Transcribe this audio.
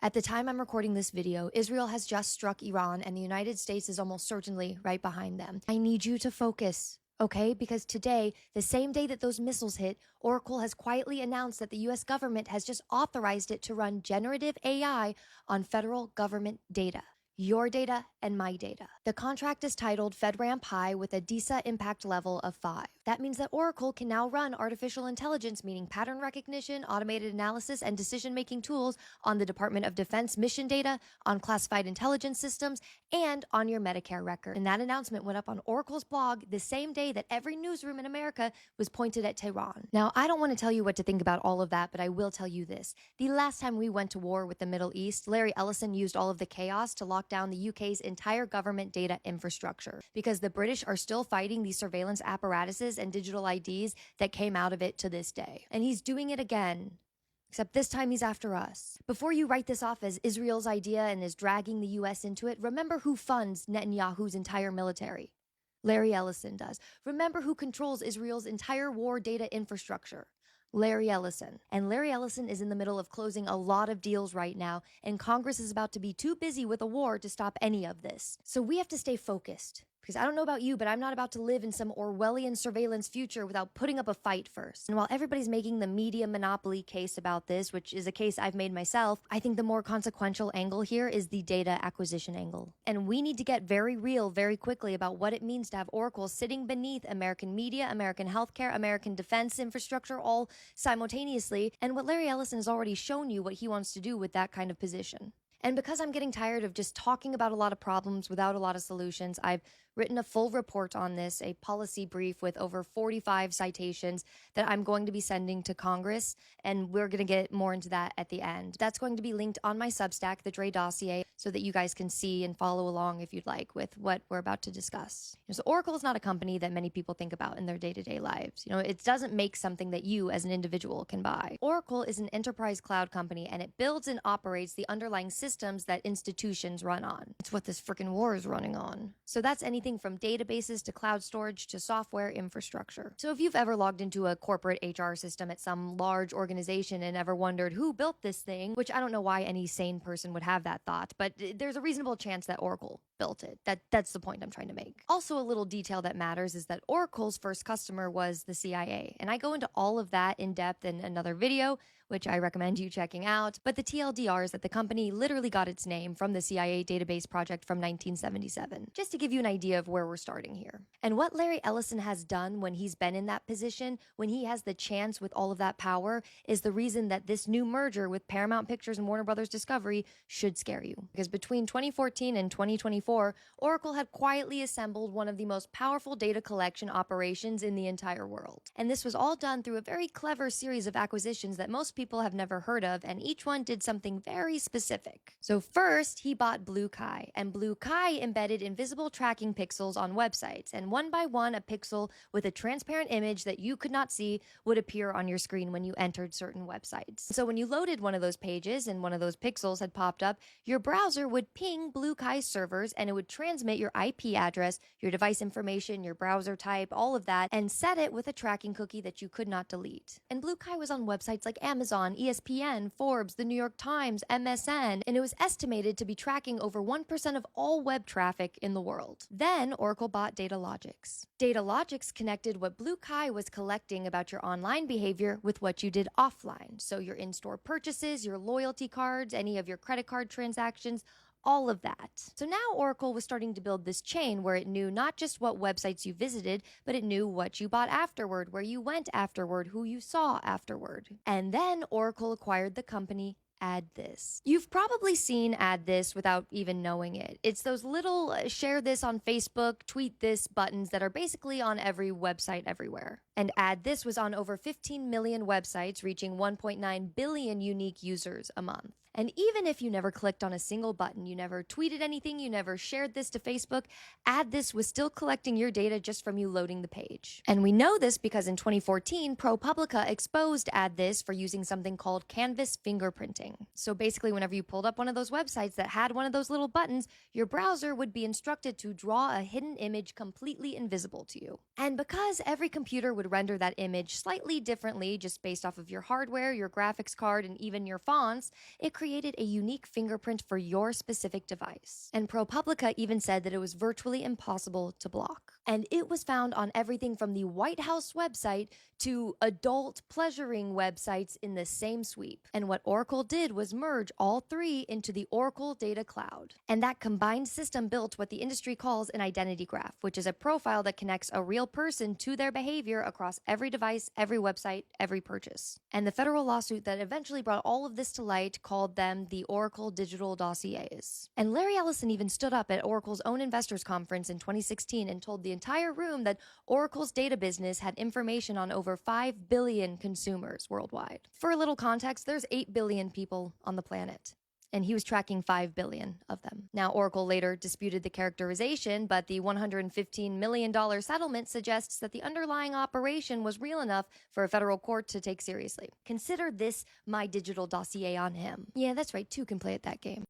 At the time I'm recording this video, Israel has just struck Iran and the United States is almost certainly right behind them. I need you to focus, okay? Because today, the same day that those missiles hit, Oracle has quietly announced that the US government has just authorized it to run generative AI on federal government data. Your data and my data. The contract is titled FedRAMP High with a DISA impact level of 5. That means that Oracle can now run artificial intelligence, meaning pattern recognition, automated analysis, and decision-making tools on the Department of Defense mission data, on classified intelligence systems, and on your Medicare record. And that announcement went up on Oracle's blog the same day that every newsroom in America was pointed at Tehran. Now, I don't want to tell you what to think about all of that, but I will tell you this. The last time we went to war with the Middle East, Larry Ellison used all of the chaos to lock down the UK's entire government data infrastructure because the British are still fighting these surveillance apparatuses and digital IDs that came out of it to this day. And he's doing it again. Except this time he's after us. Before you write this off as Israel's idea and is dragging the US into it, remember who funds Netanyahu's entire military. Larry Ellison does. Remember who controls Israel's entire war data infrastructure. Larry Ellison. And Larry Ellison is in the middle of closing a lot of deals right now, and Congress is about to be too busy with a war to stop any of this. So we have to stay focused. Because I don't know about you, but I'm not about to live in some Orwellian surveillance future without putting up a fight first. And while everybody's making the media monopoly case about this, which is a case I've made myself, I think the more consequential angle here is the data acquisition angle. And we need to get very real very quickly about what it means to have Oracle sitting beneath American media, American healthcare, American defense infrastructure all simultaneously, and what Larry Ellison has already shown you what he wants to do with that kind of position. And because I'm getting tired of just talking about a lot of problems without a lot of solutions, I've written a full report on this, a policy brief with over 45 citations that I'm going to be sending to Congress, and we're going to get more into that at the end. That's going to be linked on my Substack, the Dre Dossier, so that you guys can see and follow along if you'd like with what we're about to discuss. So Oracle is not a company that many people think about in their day-to-day lives. It doesn't make something that you as an individual can buy. Oracle is an enterprise cloud company, and it builds and operates the underlying systems that institutions run on. It's what this freaking war is running on. So that's anything from databases to cloud storage to software infrastructure. So if you've ever logged into a corporate HR system at some large organization and ever wondered who built this thing, which I don't know why any sane person would have that thought, but there's a reasonable chance that Oracle built it. That's the point I'm trying to make. Also, a little detail that matters is that Oracle's first customer was the CIA, and I go into all of that in depth in another video, which I recommend you checking out. But the TLDR is that the company literally got its name from the CIA database project from 1977, just to give you an idea of where we're starting here. And what Larry Ellison has done when he's been in that position, when he has the chance with all of that power, is the reason that this new merger with Paramount Pictures and Warner Brothers Discovery should scare you. Because between 2014 and 2024, Oracle had quietly assembled one of the most powerful data collection operations in the entire world. And this was all done through a very clever series of acquisitions that most people have never heard of, and each one did something very specific. So first, he bought Blue Kai, and Blue Kai embedded invisible tracking pixels on websites, and one by one, a pixel with a transparent image that you could not see would appear on your screen when you entered certain websites. So when you loaded one of those pages and one of those pixels had popped up, your browser would ping Blue Kai's servers, and it would transmit your IP address, your device information, your browser type, all of that, and set it with a tracking cookie that you could not delete. And Blue Kai was on websites like Amazon, ESPN, Forbes, the New York Times, MSN, and it was estimated to be tracking over 1% of all web traffic in the world. Then Oracle bought Datalogix. Datalogix connected what Blue Kai was collecting about your online behavior with what you did offline. So your in-store purchases, your loyalty cards, any of your credit card transactions, all of that. So now Oracle was starting to build this chain where it knew not just what websites you visited, but it knew what you bought afterward, where you went afterward, who you saw afterward. And then Oracle acquired the company Add This. You've probably seen Add This without even knowing it. It's those little share this on Facebook, tweet this buttons that are basically on every website everywhere. And Add This was on over 15 million websites, reaching 1.9 billion unique users a month. And even if you never clicked on a single button, you never tweeted anything, you never shared this to Facebook, Add This was still collecting your data just from you loading the page. And we know this because in 2014, ProPublica exposed Add This for using something called canvas fingerprinting. So basically, whenever you pulled up one of those websites that had one of those little buttons, your browser would be instructed to draw a hidden image completely invisible to you. And because every computer would render that image slightly differently just based off of your hardware, your graphics card, and even your fonts, it created created a unique fingerprint for your specific device. And ProPublica even said that it was virtually impossible to block. And it was found on everything from the White House website to adult pleasuring websites in the same sweep. And what Oracle did was merge all three into the Oracle Data Cloud. And that combined system built what the industry calls an identity graph, which is a profile that connects a real person to their behavior across every device, every website, every purchase. And the federal lawsuit that eventually brought all of this to light called them the Oracle Digital Dossiers. And Larry Ellison even stood up at Oracle's own investors conference in 2016 and told the entire room that Oracle's data business had information on over 5 billion consumers worldwide. For a little context, there's 8 billion people on the planet, and he was tracking 5 billion of them. Now, Oracle later disputed the characterization, but the $115 million settlement suggests that the underlying operation was real enough for a federal court to take seriously. Consider this my digital dossier on him. Yeah, that's right, two can play at that game.